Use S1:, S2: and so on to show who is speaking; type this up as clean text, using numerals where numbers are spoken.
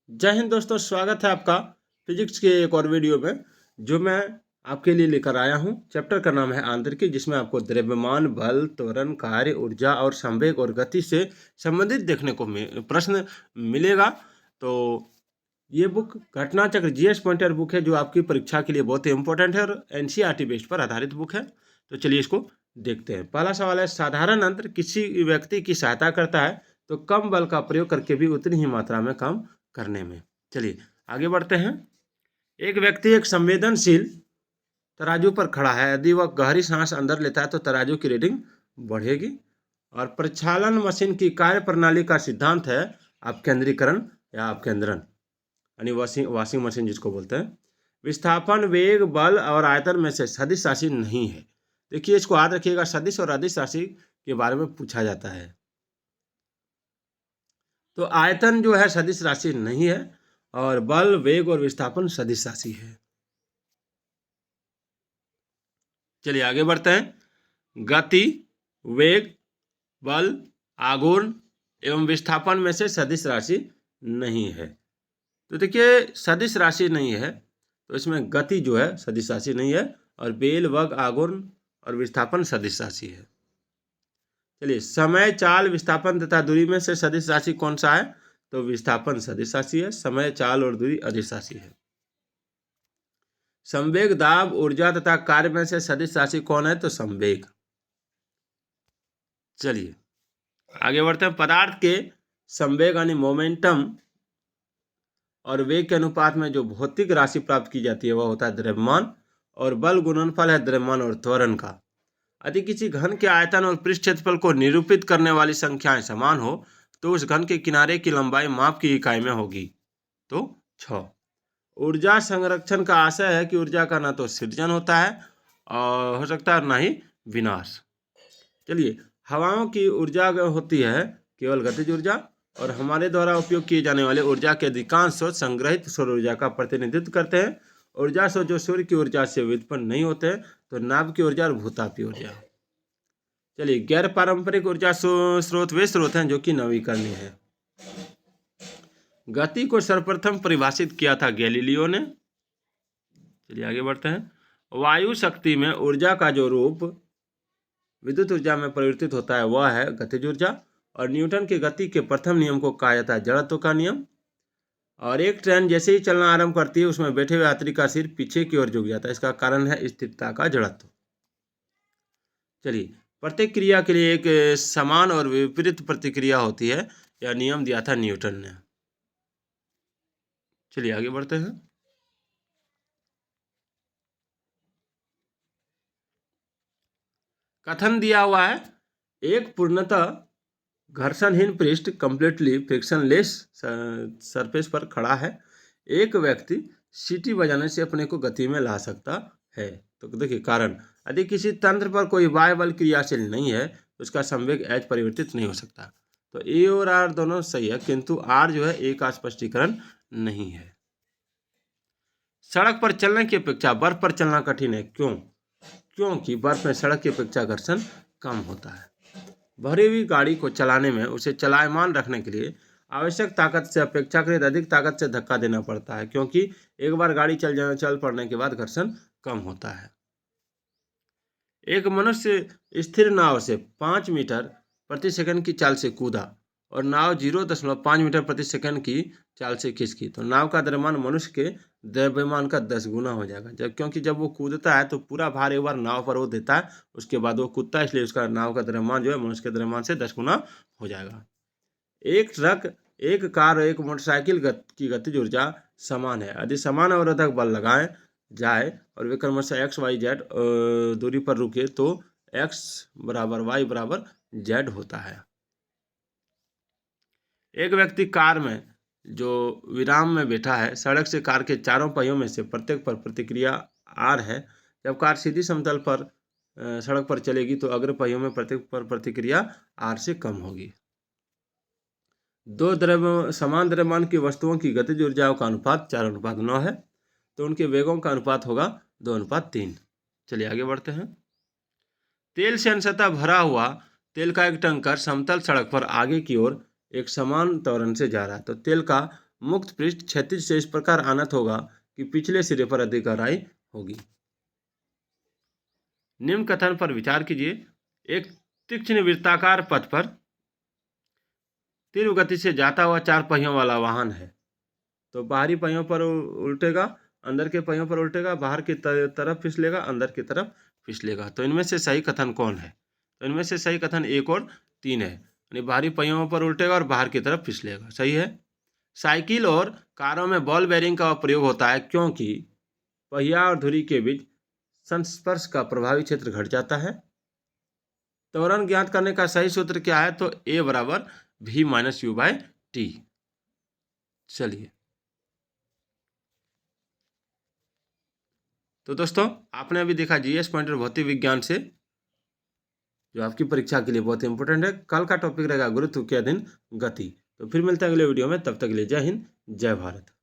S1: जय हिंद दोस्तों, स्वागत है आपका फिजिक्स के एक और वीडियो में जो मैं आपके लिए लेकर आया हूं। चैप्टर का नाम है आंतरिकी, जिसमें आपको द्रव्यमान, बल, त्वरण, कार्य, ऊर्जा और संवेग और गति से संबंधित देखने को प्रश्न मिलेगा। तो ये बुक घटना चक्र जीएस पॉइंटर बुक है, जो आपकी परीक्षा के लिए बहुत ही इंपॉर्टेंट है और एनसीईआरटी बेस्ड पर आधारित बुक है। तो चलिए इसको देखते हैं। पहला सवाल है, साधारण अंतर किसी व्यक्ति की सहायता करता है तो कम बल का प्रयोग करके भी उतनी ही मात्रा में काम करने में। चलिए आगे बढ़ते हैं। एक व्यक्ति एक संवेदनशील तराजू पर खड़ा है। यदि वह गहरी सांस अंदर लेता है तो तराजू की रीडिंग बढ़ेगी। और प्रक्षालन मशीन की कार्य प्रणाली का सिद्धांत है अपकेंद्रीकरण या अपकेंद्रण, यानी वॉशिंग मशीन जिसको बोलते हैं। विस्थापन, वेग, बल और आयतन में से सदिश राशि नहीं है। देखिए इसको याद रखिएगा, सदिश और अदिश राशि के बारे में पूछा जाता है। तो आयतन जो है सदिश राशि नहीं है और बल, वेग और विस्थापन सदिश राशि है। चलिए आगे बढ़ते हैं। गति, वेग, बल, आघूर्ण एवं विस्थापन में से सदिश राशि नहीं है। तो देखिए सदिश राशि नहीं है तो इसमें गति जो है सदिश राशि नहीं है और बेल, वग, आघूर्ण और विस्थापन सदिश राशि है। चलिए, समय, चाल, विस्थापन तथा दूरी में से सदिश राशि कौन सा है? तो विस्थापन सदिश राशि है, समय, चाल और दूरी अदिश राशि है। संवेग, दाब, ऊर्जा तथा कार्य में से सदिश राशि कौन है? तो संवेग। चलिए आगे बढ़ते हैं। पदार्थ के संवेग यानी मोमेंटम और वेग के अनुपात में जो भौतिक राशि प्राप्त की जाती है वह होता है द्रव्यमान, और बल गुणनफल है द्रव्यमान और त्वरण का। यदि किसी घन के आयतन और पृष्ठ क्षेत्रफल को निरूपित करने वाली संख्याएं समान हो तो उस घन के किनारे की लंबाई माप की इकाई में होगी। तो 6। ऊर्जा संरक्षण का आशय है कि ऊर्जा का ना तो सृजन होता है और हो सकता है ना ही विनाश। चलिए, हवाओं की ऊर्जा होती है केवल गतिज ऊर्जा, और हमारे द्वारा उपयोग किए जाने वाले ऊर्जा के अधिकांश स्रोत संग्रहित सौर ऊर्जा का प्रतिनिधित्व करते हैं। ऊर्जा स्रोत जो सूर्य की ऊर्जा से व्युत्पन्न नहीं होते हैं, तो नाभ की ऊर्जा और भूतापीय ऊर्जा। चलिए, गैर पारंपरिक ऊर्जा स्रोत वे स्रोत हैं जो कि नवीकरणीय है। गति को सर्वप्रथम परिभाषित किया था गैलीलियो ने। चलिए आगे बढ़ते हैं। वायु शक्ति में ऊर्जा का जो रूप विद्युत ऊर्जा में परिवर्तित होता है वह है गतिज ऊर्जा, और न्यूटन के गति के प्रथम नियम को कहा जाता है जड़त्व का नियम। और एक ट्रेन जैसे ही चलना आरंभ करती है उसमें बैठे हुए यात्री का सिर पीछे की ओर झुक जाता है, इसका कारण है स्थिरता का जड़त्व। चलिए, प्रत्येक क्रिया के लिए एक समान और विपरीत प्रतिक्रिया होती है, यह नियम दिया था न्यूटन ने। चलिए आगे बढ़ते हैं। कथन दिया हुआ है, एक पूर्णतः घर्षणहीन पृष्ठ कंप्लीटली फ्रिक्शनलेस सरफेस पर खड़ा है। एक व्यक्ति सीटी बजाने से अपने को गति में ला सकता है। तो देखिए कारण, यदि किसी तंत्र पर कोई बाह्य बल क्रियाशील नहीं है तो उसका संवेग एच परिवर्तित नहीं हो सकता। तो ए और आर दोनों सही है, किंतु आर जो है ए का स्पष्टीकरण नहीं है। सड़क पर चलने की अपेक्षा बर्फ पर चलना कठिन है, क्यों? क्योंकि बर्फ में सड़क की अपेक्षा घर्षण कम होता है। भरी हुई गाड़ी को चलाने में उसे चलायमान रखने के लिए आवश्यक ताकत से अपेक्षाकृत अधिक ताकत से धक्का देना पड़ता है, क्योंकि एक बार गाड़ी चल पड़ने के बाद घर्षण कम होता है। एक मनुष्य स्थिर नाव से 5 मीटर प्रति सेकंड की चाल से कूदा और नाव 0.5 मीटर प्रति सेकंड की चाल से खिसकी, तो नाव का द्रव्यमान मनुष्य के द्रव्यमान का 10 गुना हो जाएगा। क्योंकि जब वो कूदता है तो पूरा भार एक बार नाव पर वो देता है, उसके बाद वो कूदता है, इसलिए उसका नाव का द्रव्यमान जो है मनुष्य के द्रव्यमान से 10 गुना हो जाएगा। एक ट्रक, एक कार और एक मोटरसाइकिल की गतिज ऊर्जा समान है। यदि समान अवरोधक बल लगाए जाए और वे क्रमशः एक्स वाई जेड दूरी पर रुके तो एक्स बराबर वाई बराबर जेड होता है। एक व्यक्ति कार में जो विराम में बैठा है, सड़क से कार के चारों पहियों में से प्रत्येक पर प्रतिक्रिया आर है। जब कार सीधी समतल पर सड़क पर चलेगी तो अग्र पहियों में प्रत्येक पर प्रतिक्रिया आर से कम होगी। दो समान द्रव्यमान की वस्तुओं की गतिज ऊर्जाओं का अनुपात 4:9 है, तो उनके वेगों का अनुपात होगा 2:3। चलिए आगे बढ़ते हैं। तेल से अंशतः भरा हुआ तेल का एक टैंकर समतल सड़क पर आगे की ओर एक समान त्वरण से जा रहा है। तो तेल का मुक्त पृष्ठ क्षैतिज से इस प्रकार आनत होगा कि पिछले सिरे पर अधिक गहराई होगी। निम्न कथन पर विचार कीजिए। एक तीक्ष्ण वृत्ताकार पथ पर तीव्र गति से जाता हुआ 4 पहियों वाला वाहन है। तो बाहरी पहियों पर उल्टेगा, अंदर के पहियों पर उल्टेगा, बाहर की तरफ फिसलेगा, अंदर की तरफ फिसलेगा। तो इनमें से सही कथन कौन है? तो इनमें से सही कथन 1 और 3 है, यानी बाहरी पहियों पर उल्टेगा और बाहर की तरफ फिसलेगा। सही है। साइकिल और कारों में बॉल बेरिंग का प्रयोग होता है क्योंकि पहिया और धुरी के बीच संस्पर्श का प्रभावी क्षेत्र घट जाता है। त्वरण ज्ञात करने का सही सूत्र क्या है? तो A बराबर V minus U by T. चलिए, तो दोस्तों आपने अभी देखा जीएस पॉइंटर भौतिक विज्ञान से, जो आपकी परीक्षा के लिए बहुत इंपॉर्टेंट है। कल का टॉपिक रहेगा गुरुत्व के अधीन गति। तो फिर मिलते हैं अगले वीडियो में, तब तक के लिए जय हिंद, जय भारत।